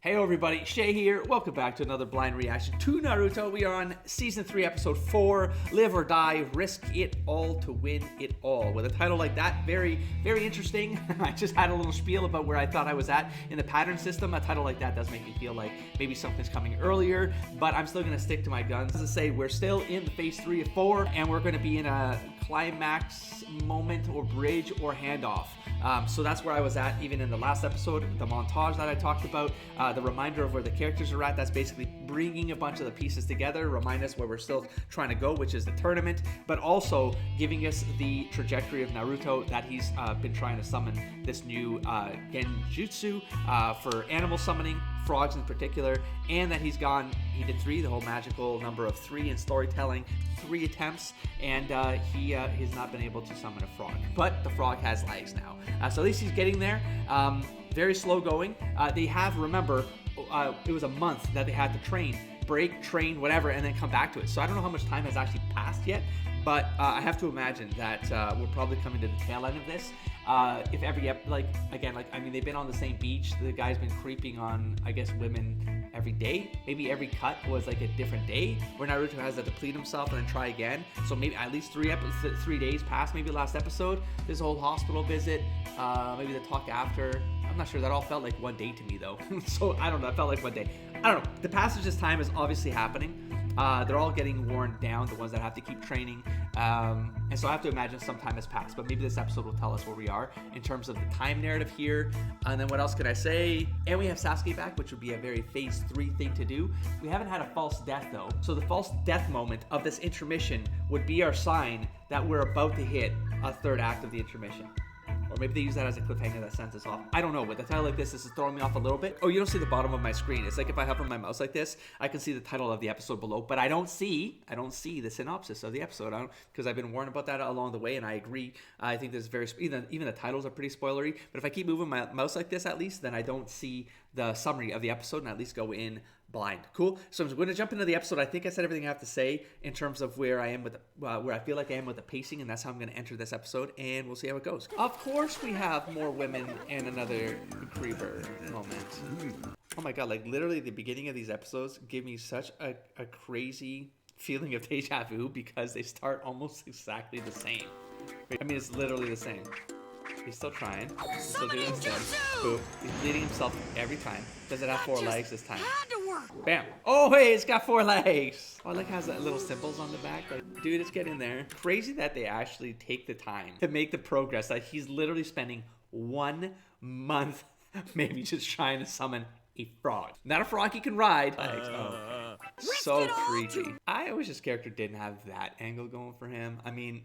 Hey everybody, Shay here. Welcome back to another blind reaction to Naruto. We are on Season 3, Episode 4, Live or Die, Risk It All to Win It All. With a title like that, very, very interesting. I just had a little spiel about where I thought I was at in the pattern system. A title like that does make me feel like maybe something's coming earlier, but I'm still going to stick to my guns. As I say, we're still in the Phase 3 of 4, and we're going to be in a climax moment or bridge or handoff. So that's where I was at even in the last episode. The montage that I talked about, the reminder of where the characters are at, that's basically bringing a bunch of the pieces together, remind us where we're still trying to go, which is the tournament, but also giving us the trajectory of Naruto, that he's been trying to summon this new genjutsu for animal summoning, frogs in particular, and that he did 3, the whole magical number of 3 in storytelling, 3 attempts, and he has not been able to summon a frog. But the frog has legs now. So at least he's getting there. Very slow going. They have, remember, it was a month that they had to train, break, train, whatever, and then come back to it. So I don't know how much time has actually passed yet, but I have to imagine that we're probably coming to the tail end of this. If every, they've been on the same beach. The guy's been creeping on, I guess, women every day. Maybe every cut was like a different day where Naruto has to deplete himself and then try again. So maybe at least 3 days passed, maybe last episode. This whole hospital visit, maybe the talk after. I'm not sure. That all felt like one day to me, though. So I don't know. It felt like one day. I don't know. The passage of time is obviously happening. They're all getting worn down, the ones that have to keep training. And so I have to imagine some time has passed, but maybe this episode will tell us where we are in terms of the time narrative here. And then what else can I say? And we have Sasuke back, which would be a very Phase 3 thing to do. We haven't had a false death, though. So the false death moment of this intermission would be our sign that we're about to hit a third act of the intermission. Or maybe they use that as a cliffhanger that sends us off. I don't know. With a title like this is throwing me off a little bit. Oh, you don't see the bottom of my screen. It's like if I hover my mouse like this, I can see the title of the episode below, but I don't see the synopsis of the episode. Because I've been warned about that along the way, and I agree. I think there's even the titles are pretty spoilery. But if I keep moving my mouse like this, at least, then I don't see the summary of the episode, and at least go in blind. Cool. So I'm going to jump into the episode. I think I said everything I have to say in terms of where I am with where I feel like I am with the pacing, and that's how I'm going to enter this episode, and we'll see how it goes. Of course, we have more women and another creeper moment. Oh my god! Like literally, the beginning of these episodes give me such a crazy feeling of deja vu because they start almost exactly the same. I mean, it's literally the same. He's still trying. He's still doing his thing. Boom. He's bleeding himself every time. Does it have 4 legs this time? Bam. Oh, hey, it's got 4 legs. Oh, I like how it has that little symbols on the back. Like, dude, it's getting there. Crazy that they actually take the time to make the progress. Like, he's literally spending 1 month maybe just trying to summon a frog. Not a frog he can ride. So creepy. I wish this character didn't have that angle going for him. I mean,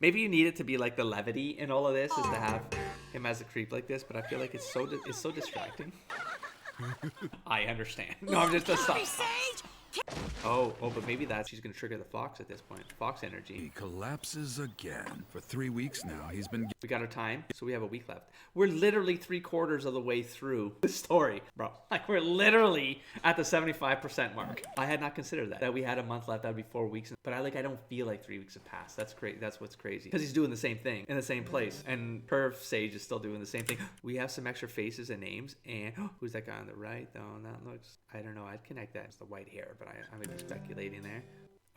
maybe you need it to be like the levity in all of this is to have him as a creep like this, but I feel like it's so distracting. I understand. No, I'm just a stop. Oh, but maybe she's gonna trigger the fox at this point. Fox energy. He collapses again. For 3 weeks now, he's been... We got our time, so we have a week left. We're literally 3/4 of the way through the story, bro. Like, we're literally at the 75% mark. I had not considered that we had a month left. That would be 4 weeks. But I don't feel like 3 weeks have passed. That's great. That's what's crazy. Because he's doing the same thing in the same place. And Perv Sage is still doing the same thing. We have some extra faces and names. And who's that guy on the right, though? That looks... I don't know. I'd connect that. It's the white hair, but I would be speculating there.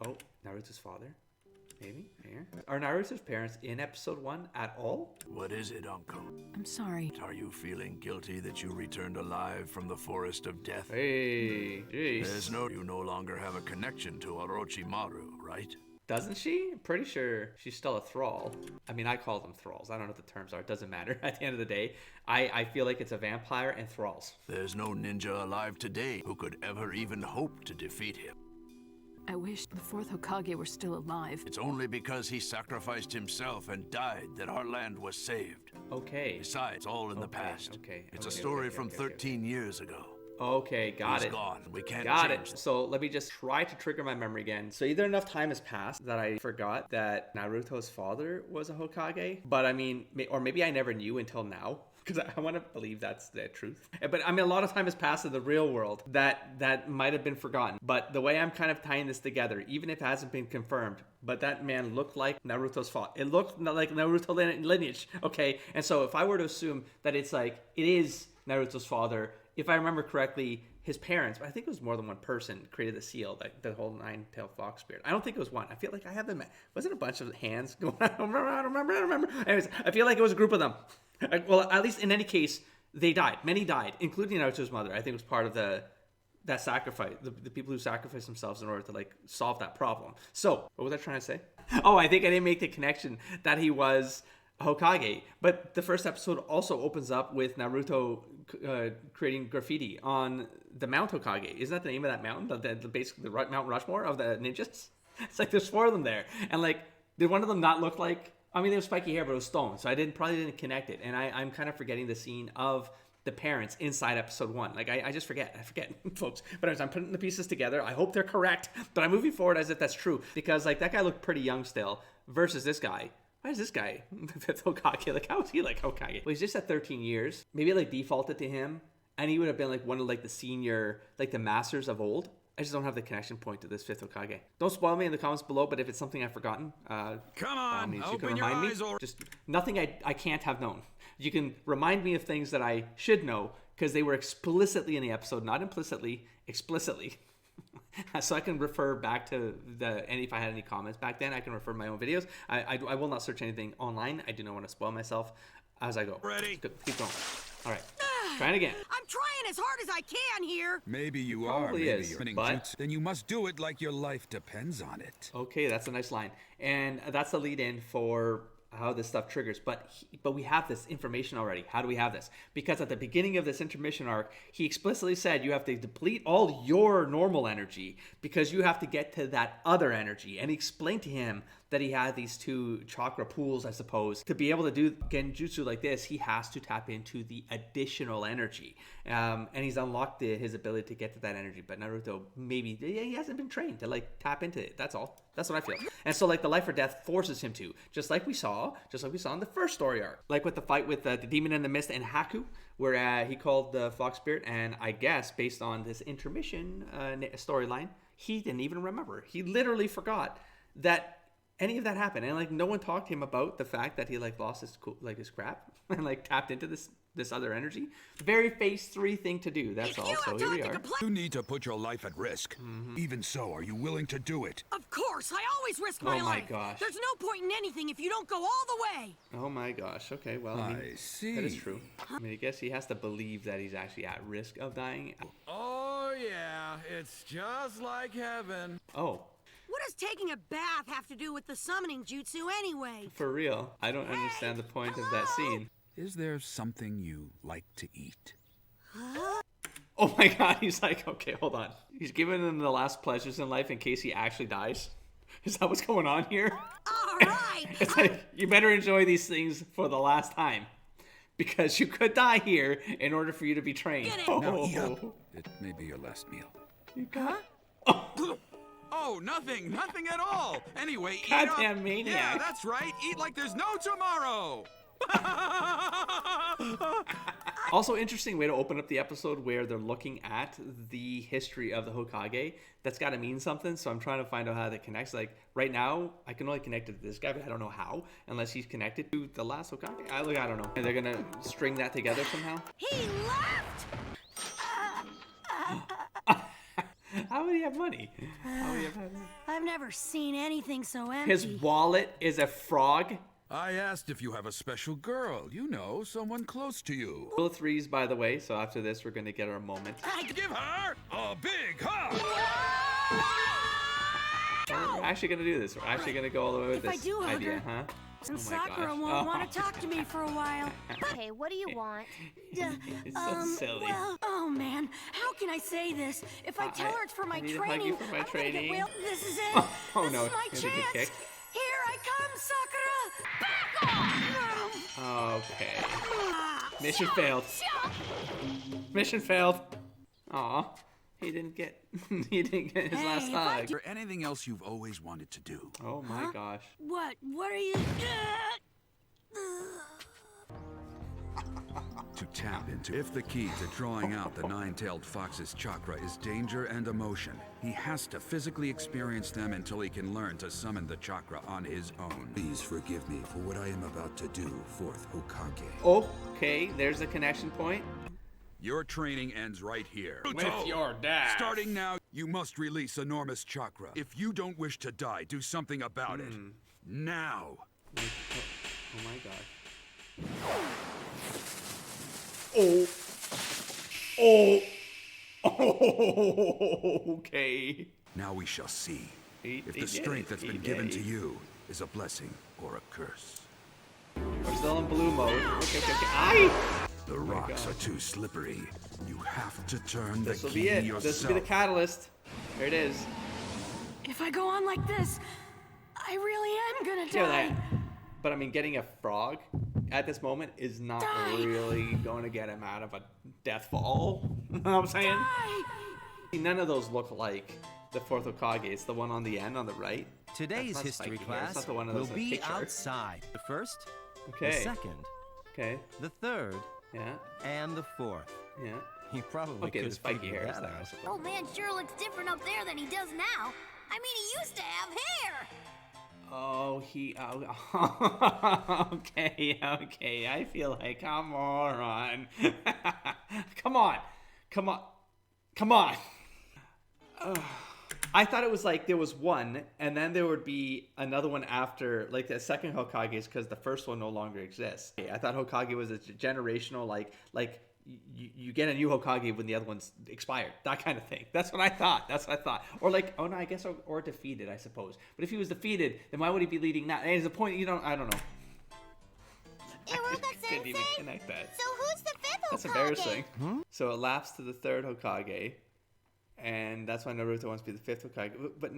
Oh, Naruto's father. Maybe? Here. Are Naruto's parents in episode 1 at all? What is it, Uncle? I'm sorry. Are you feeling guilty that you returned alive from the forest of death? Hey, jeez. You no longer have a connection to Orochimaru, right? Doesn't she? I'm pretty sure she's still a thrall. I mean, I call them thralls. I don't know what the terms are. It doesn't matter. At the end of the day, I feel like it's a vampire and thralls. There's no ninja alive today who could ever even hope to defeat him. I wish the 4th Hokage were still alive. It's only because he sacrificed himself and died that our land was saved. Okay. Besides, all in the past. It's a story from 13 years ago. Okay, got it. He's gone. We can't Got change it. So let me just try to trigger my memory again. So either enough time has passed that I forgot that Naruto's father was a Hokage, but I mean, or maybe I never knew until now. Because I want to believe that's the truth. But I mean, a lot of time has passed in the real world that might have been forgotten. But the way I'm kind of tying this together, even if it hasn't been confirmed, but that man looked like Naruto's father. It looked like Naruto lineage. Okay. And so if I were to assume that it's like, it is Naruto's father if I remember correctly, his parents, but I think it was more than one person, created the seal, that the whole nine-tailed fox spirit. I don't think it was one. I feel like I have them. Was it a bunch of hands going? I don't remember. Anyways, I feel like it was a group of them. Well, at least in any case, they died. Many died, including Naruto's mother. I think it was part of that sacrifice, the people who sacrificed themselves in order to like solve that problem. So, what was I trying to say? Oh, I think I didn't make the connection that he was Hokage. But the first episode also opens up with Naruto creating graffiti on the Mount Hokage. Isn't that the name of that mountain? Basically the Mount Rushmore of the ninjas? It's like there's 4 of them there. And like, did one of them not look like, I mean, they have spiky hair, but it was stone. So I probably didn't connect it. And I'm kind of forgetting the scene of the parents inside episode 1. Like, I just forget, folks. But as I'm putting the pieces together, I hope they're correct. But I'm moving forward as if that's true. Because, like, that guy looked pretty young still versus this guy. Why is this guy Hokage? Like, how is he like Hokage? Well, he's just at 13 years. Maybe it like defaulted to him. And he would have been like one of like the senior, like the masters of old. I just don't have the connection point to this 5th Hokage. Don't spoil me in the comments below, but if it's something I've forgotten, Come on, you open can your remind eyes me. or... Just nothing I can't have known. You can remind me of things that I should know because they were explicitly in the episode, not implicitly, explicitly. So I can refer back to and if I had any comments back then, I can refer to my own videos. I will not search anything online. I do not want to spoil myself as I go. Ready? Keep going. All right. Trying again. I'm trying as hard as I can here. Maybe you Probably are, maybe is, you're but- then you must do it like your life depends on it. Okay, that's a nice line. And that's the lead in for how this stuff triggers. But we have this information already. How do we have this? Because at the beginning of this intermission arc, he explicitly said you have to deplete all your normal energy because you have to get to that other energy. And he explained to him that he had these 2 chakra pools, I suppose. To be able to do genjutsu like this, he has to tap into the additional energy. And he's unlocked his ability to get to that energy. But Naruto, maybe, he hasn't been trained to like tap into it. That's all. That's what I feel. And so like the life or death forces him to, just like we saw in the first story arc. Like with the fight with the demon in the mist and Haku, where he called the fox spirit. And I guess based on this intermission storyline, he didn't even remember. He literally forgot that any of that happened, and like no one talked to him about the fact that he like lost his crap and like tapped into this other energy. Very phase 3 thing to do. That's all. So here we are. You need to put your life at risk. Even so, are you willing to do it? Of course, I always risk my Oh my life. gosh. There's no point in anything if you don't go all the way. Oh my gosh. Okay. Well, I mean, I see. that is true. I mean, I guess he has to believe that he's actually at risk of dying. Oh, yeah, it's just like heaven. Oh, What does taking a bath have to do with the summoning jutsu anyway? for real. I don't understand the point of that scene. Is there something you like to eat? Oh my god, he's like, okay, hold on. He's giving him the last pleasures in life in case he actually dies. Is that what's going on here? All right. It's like, you better enjoy these things for the last time. Because you could die here in order for you to be trained. Get it. Now eat up. It may be your last meal. You got Oh, nothing at all. Anyway, eat up. Goddamn maniac. Yeah, that's right. Eat like there's no tomorrow. Also, interesting way to open up the episode where they're looking at the history of the Hokage. That's got to mean something, so I'm trying to find out how that connects. Like, right now, I can only connect it to this guy, but I don't know how, unless he's connected to the last Hokage. I don't know. And they're going to string that together somehow? He left. How would he have money? How would he have money? I've never seen anything so empty. His wallet is a frog? I asked if you have a special girl. You know, someone close to you. Full of threes, by the way, so after this, we're going to get our moment. Give her a big hug. We're actually going to do this. We're actually going to go all the way with If I this do hug idea, her, huh? And Oh my Sakura gosh. won't want to talk to me for a while. Okay, what do you want? It's so silly. Well, oh man, how can I say this? If I tell her it's for my I need to hug training, you for my I'm gonna get training. well. This is it. Oh, this no, is my he's gonna get chance. kicked. Here I come, Sakura. Back off. Okay. Mission failed. Mission failed. Aw. He didn't get his last Hey, if I hug. Is there anything else you've always wanted to do? Oh my gosh. What? What are you? To tap into. If the key to drawing out the nine-tailed fox's chakra is danger and emotion, he has to physically experience them until he can learn to summon the chakra on his own. Please forgive me for what I am about to do, fourth Hokage. Okay, there's a connection point. Your training ends right here. With your dad. Starting now, you must release enormous chakra. If you don't wish to die, do something about it. Now. Oh my god. Oh. Oh. Okay. Now we shall see He if did the strength it. that's He been given did. to you is a blessing or a curse. We're still in blue mode. Okay. The rocks are too slippery. You have to turn the This will key be it. yourself. This will be the catalyst. There it is. If I go on like this, I really am gonna Hear die. that? But I mean, getting a frog at this moment is not Die. really going to get him out of a death fall. You know what I'm saying? None of those look like the fourth Hokage. It's the one on the end on the right. Today's That's not history spiky hair. It's class not the one of will those in the be picture. outside. The first, Okay. the second, Okay. the third, Yeah. and the fourth. Yeah. You probably Okay, could the have spiky figured hair is that there. I out. suppose. Old man sure looks different up there than he does now. I mean, he used to have hair. Oh, he. Okay. Okay. I feel like I'm moron. Come on. Come on. Come on. I thought it was like there was one, and then there would be another one after, like the second Hokage's, because the first one no longer exists. I thought Hokage was a generational, like you get a new Hokage when the other one's expired, that kind of thing. That's what I thought. That's what I thought. Or like, oh no, I guess or defeated, I suppose. But if he was defeated, then why would he be leading now? And there's a point, I don't know. Didn't even connect that. So who's the fifth Hokage? That's embarrassing. So it laps to the third Hokage, and that's why Naruto wants to be the fifth Hokage. But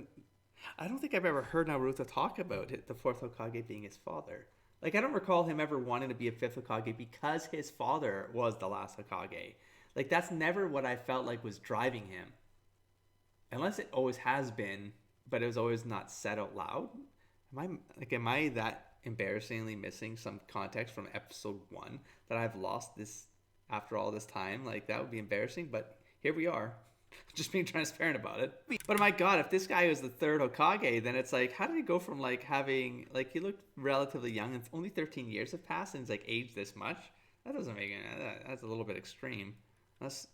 I don't think I've ever heard Naruto talk about it, the fourth Hokage being his father. Like, I don't recall him ever wanting to be a fifth Hokage because his father was the last Hokage. Like, that's never what I felt like was driving him. Unless it always has been, but it was always not said out loud. Am I that embarrassingly missing some context from episode 1 that I've lost this after all this time? Like, that would be embarrassing, but here we are. Just being transparent about it. But my god, if this guy was the third Hokage, then it's like, how did he go from like having, like, he looked relatively young and only 13 years have passed and he's like aged this much? That doesn't make any, that's a little bit extreme. Unless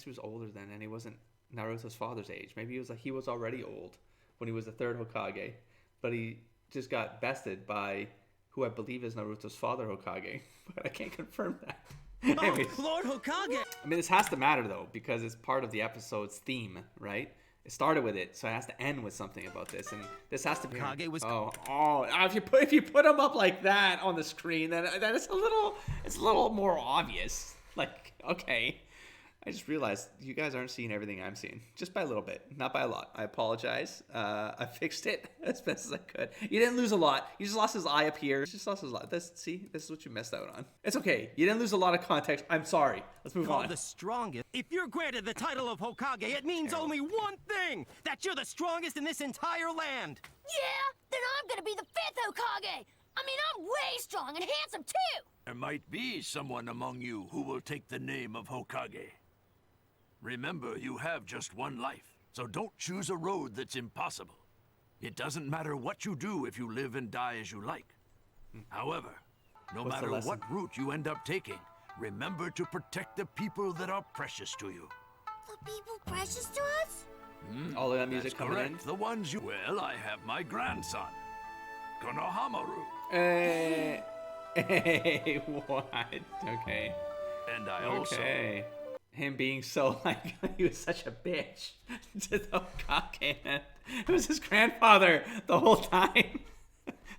he was older then and he wasn't Naruto's father's age. Maybe he was already old when he was the third Hokage, but he just got bested by who I believe is Naruto's father Hokage, but I can't confirm that. Anyways. Oh, Lord Hokage! I mean, this has to matter though, because it's part of the episode's theme, right? It started with it, so it has to end with something about this, and this has to be. Hokage was. If you put him up like that on the screen, then it's a little more obvious. Like, okay, I just realized you guys aren't seeing everything I'm seeing, just by a little bit, not by a lot. I apologize. I fixed it as best as I could. You didn't lose a lot. You just lost his eye up here. You just lost his eye. This is what you missed out on. It's okay. You didn't lose a lot of context. I'm sorry. Let's move Called on. the strongest. If you're granted the title of Hokage, it means only one thing: that you're the strongest in this entire land. Yeah, then I'm gonna be the fifth Hokage. I mean, I'm way strong and handsome too. There might be someone among you who will take the name of Hokage. Remember, you have just one life, so don't choose a road that's impossible. It doesn't matter what you do if you live and die as you like. However, no What's the matter lesson? what route you end up taking, remember to protect the people that are precious to you. The people precious to us? All of that music That's coming correct. The ones you... Well, I have my grandson, Konohamaru. in. Hey, what? Okay. And I also... Okay. Him being so, like, he was such a bitch to the Hokage, man. It was his grandfather the whole time.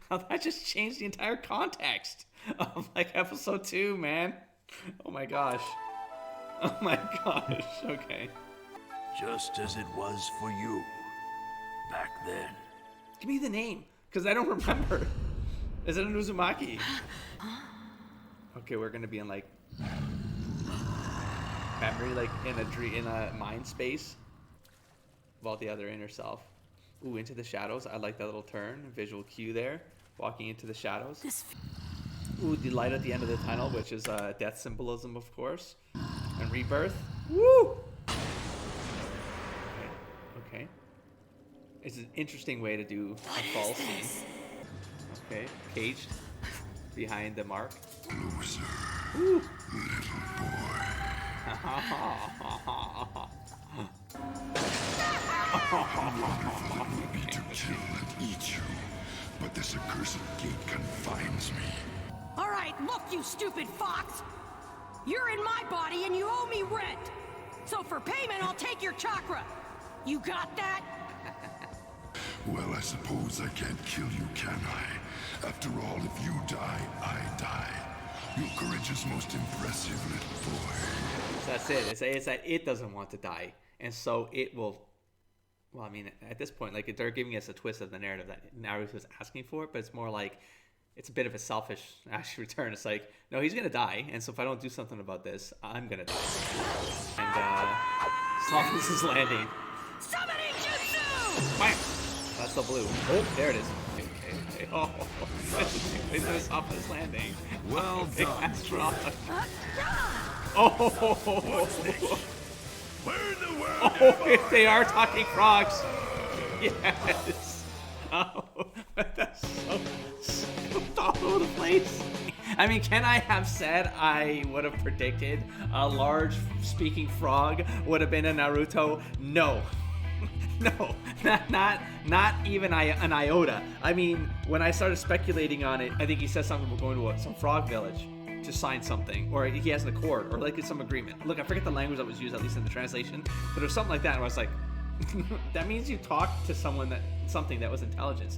That just changed the entire context of, like, episode 2, man. Oh my gosh. Oh my gosh. Okay. Just as it was for you back then. Give me the name, because I don't remember. Is it an Uzumaki? Okay, we're gonna be in, like, memory, like in a mind space about the other inner self. Ooh, into the shadows. I like that little turn, visual cue there. Walking into the shadows. Ooh, the light at the end of the tunnel, which is death symbolism, of course, and rebirth. Woo! Okay. It's an interesting way to do a fall scene. Okay, caged behind the mark. Loser, Woo! little boy. How long will it will be to kill and eat you? But this accursed gate confines me. All right, look, you stupid fox! You're in my body and you owe me rent! So for payment, I'll take your chakra! You got that? Well, I suppose I can't kill you, can I? After all, if you die, I die. Your courage is most impressive, little boy. So that's it. It's that it doesn't want to die. And so it will... Well, I mean, at this point, like, they're giving us a twist of the narrative that Naruto's asking for, but it's more like... It's a bit of a selfish actual return. It's like, no, he's gonna die, and so if I don't do something about this, I'm gonna die. And softens his landing. Summoning jutsu! Bam! That's the blue. Oh, there it is. Okay. Oh, he's gonna soften his landing. Well Big done. astronaut. Oh, Where in the world? oh, they are talking frogs. Yes. Oh, that's so all over the place. I mean, can I have said I would have predicted a large speaking frog would have been in Naruto? No. No, not even an iota. I mean, when I started speculating on it, I think he said something about going to some frog village to sign something, or he has an accord, or like it's some agreement. Look, I forget the language that was used, at least in the translation, but it was something like that, and I was like, that means you talked to something that was intelligent,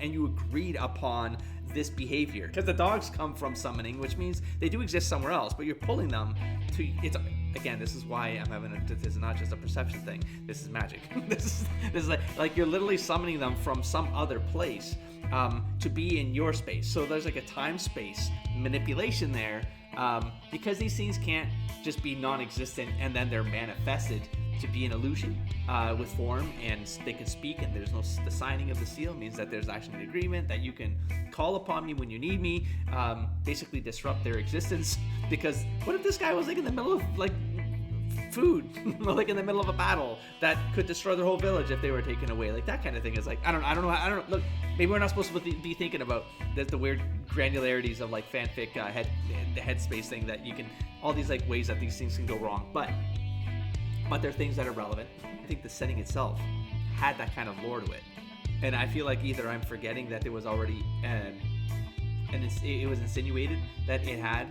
and you agreed upon this behavior. Because the dogs come from summoning, which means they do exist somewhere else, but you're pulling them to. Again, this is why I'm having this is not just a perception thing. This is magic. this is like you're literally summoning them from some other place to be in your space. So there's like a time-space manipulation there, because these things can't just be non-existent and then they're manifested to be an illusion with form, and they can speak, and there's no, the signing of the seal means that there's actually an agreement that you can call upon me when you need me, basically disrupt their existence. Because what if this guy was like in the middle of like food, like in the middle of a battle that could destroy their whole village if they were taken away? Like that kind of thing is like, I don't know. Look, maybe we're not supposed to be thinking about the weird granularities of like fanfic the headspace thing, that you can, all these like ways that these things can go wrong, but they're things that are relevant. I think the setting itself had that kind of lore to it, and I feel like either I'm forgetting that there was already it was insinuated that it had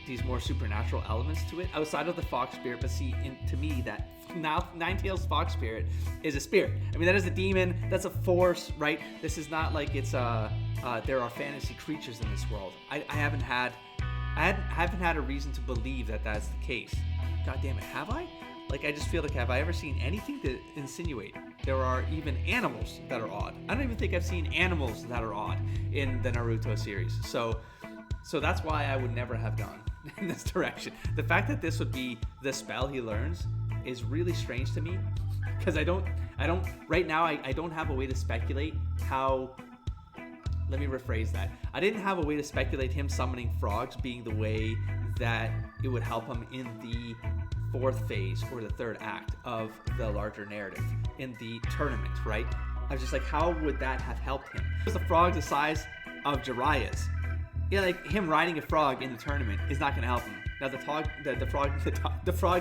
these more supernatural elements to it outside of the fox spirit. But see, to me, that now Ninetales fox spirit is a spirit. I mean, that is a demon. That's a force, right? This is not like it's there are fantasy creatures in this world. I haven't had a reason to believe that that's the case. God damn it, have I? Like, I just feel like, have I ever seen anything to insinuate there are even animals that are odd? I don't even think I've seen animals that are odd in the Naruto series. So that's why I would never have gone in this direction. The fact that this would be the spell he learns is really strange to me, because I don't right now I don't have a way to speculate how. Let me rephrase that. I didn't have a way to speculate him summoning frogs being the way that it would help him in the fourth phase or the third act of the larger narrative in the tournament, right? I was just like, how would that have helped him? Because the frog's the size of Jiraiya's. Yeah, like him riding a frog in the tournament is not going to help him. Now the frog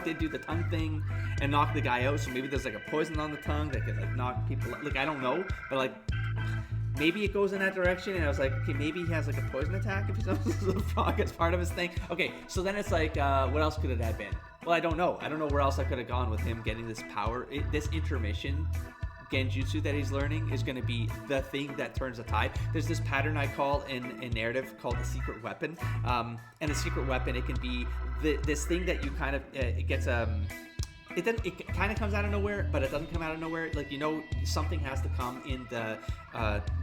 did do the tongue thing and knock the guy out, so maybe there's like a poison on the tongue that could like knock people out. Like, I don't know, but like maybe it goes in that direction. And I was like, okay, maybe he has like a poison attack if he summons the frog as part of his thing. Okay, so then it's like, what else could it have been? Well, I don't know where else I could have gone with him getting this power. This intermission genjutsu that he's learning is going to be the thing that turns the tide. There's this pattern I call in narrative called the secret weapon, and the secret weapon, it can be this thing that you kind of it gets it kind of comes out of nowhere, but it doesn't come out of nowhere. Like, you know, something has to come in the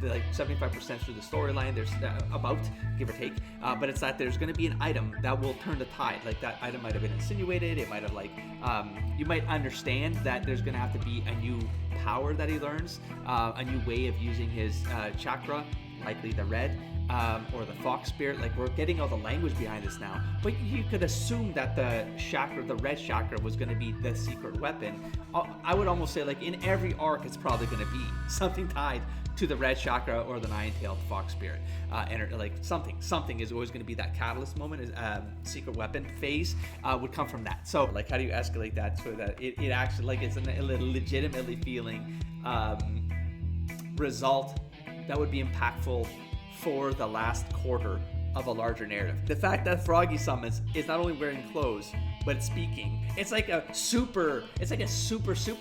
like 75% through the storyline. There's about, give or take, but it's that there's going to be an item that will turn the tide. Like, that item might have been insinuated. It might have like you might understand that there's going to have to be a new power that he learns, a new way of using his chakra likely the red or the fox spirit. Like, we're getting all the language behind this now, but you could assume that the red chakra was going to be the secret weapon. I would almost say, like, in every arc it's probably going to be something tied to the red chakra or the nine-tailed fox spirit, and like something is always going to be that catalyst moment. Secret weapon phase would come from that. So, like, how do you escalate that so that it actually, like, it's a legitimately feeling result that would be impactful for the last quarter of a larger narrative? The fact that Froggy summons is not only wearing clothes, but it's speaking. It's like a super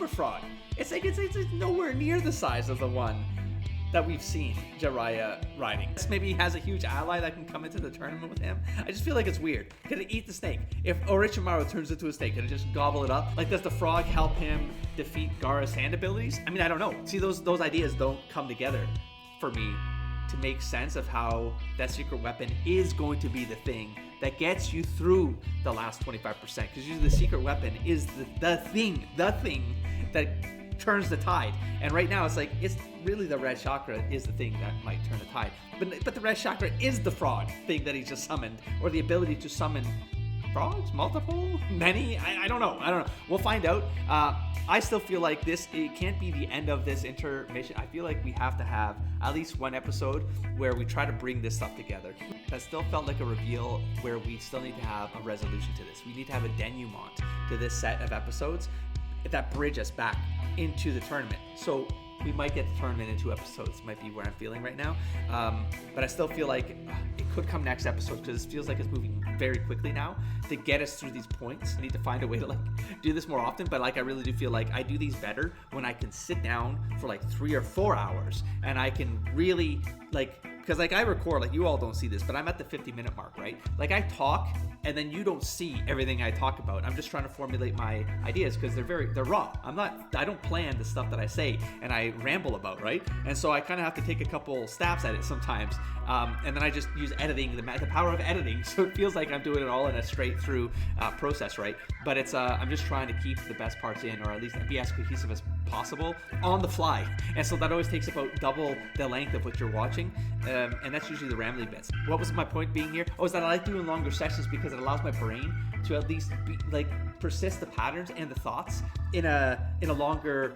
frog. It's nowhere near the size of the one that we've seen Jiraiya riding. Maybe he has a huge ally that can come into the tournament with him. I just feel like it's weird. Could it eat the snake? If Orochimaru turns into a snake, could it just gobble it up? Like, does the frog help him defeat Gaara's hand abilities? I mean, I don't know. See, those ideas don't come together for me to make sense of how that secret weapon is going to be the thing that gets you through the last 25%. Because usually the secret weapon is the thing that turns the tide. And right now it's like, it's really the red chakra is the thing that might turn the tide. But the red chakra is the frog thing that he just summoned, or the ability to summon frogs, multiple, many. I don't know. We'll find out. I still feel like it can't be the end of this intermission. I feel like we have to have at least one episode where we try to bring this stuff together. That still felt like a reveal where we still need to have a resolution to this. We need to have a denouement to this set of episodes that bridge us back into the tournament. So we might get the tournament in 2 episodes, might be where I'm feeling right now. But I still feel like it could come next episode, because it feels like it's moving very quickly now to get us through these points. I need to find a way to, like, do this more often, but, like, I really do feel like I do these better when I can sit down for like 3 or 4 hours and I can really, like, because, like, I record, like, you all don't see this, but I'm at the 50-minute mark, right? Like, I talk and then you don't see everything I talk about. I'm just trying to formulate my ideas because they're raw. I don't plan the stuff that I say and I ramble about, right? And so I kind of have to take a couple stabs at it sometimes. And then I just use editing, the power of editing. So it feels like I'm doing it all in a straight through process, right? But it's, I'm just trying to keep the best parts in, or at least be as cohesive as possible on the fly. And so that always takes about double the length of what you're watching. And that's usually the rambling bits. What was my point being here? Oh, is that I like doing longer sessions because it allows my brain to at least persist the patterns and the thoughts in a longer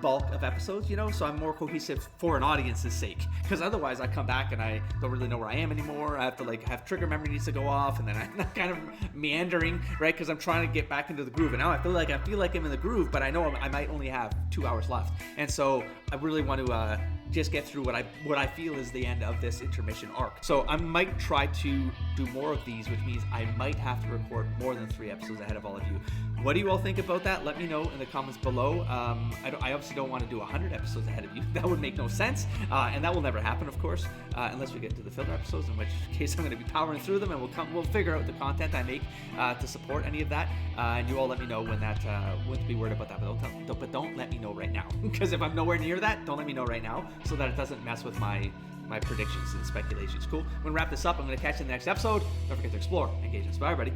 bulk of episodes, you know, so I'm more cohesive for an audience's sake, because otherwise I come back and I don't really know where I am anymore. I have to, like, have trigger memory needs to go off, and then I'm kind of meandering, right, because I'm trying to get back into the groove, and now I feel like I'm in the groove, but I know I might only have 2 hours left, and so I really want to just get through what I feel is the end of this intermission arc. So I might try to do more of these, which means I might have to record more than 3 episodes ahead of all of you. What do you all think about that? Let me know in the comments below. I obviously don't want to do 100 episodes ahead of you. That would make no sense, and that will never happen, of course, unless we get to the filler episodes, in which case I'm going to be powering through them, and we'll figure out the content I make to support any of that. And you all let me know when that. Wouldn't be worried about that, but don't let me know right now, because if I'm nowhere near that, don't let me know right now, so that it doesn't mess with my predictions and speculations. Cool. I'm going to wrap this up. I'm going to catch you in the next episode. Don't forget to explore, engage, and inspire, buddy.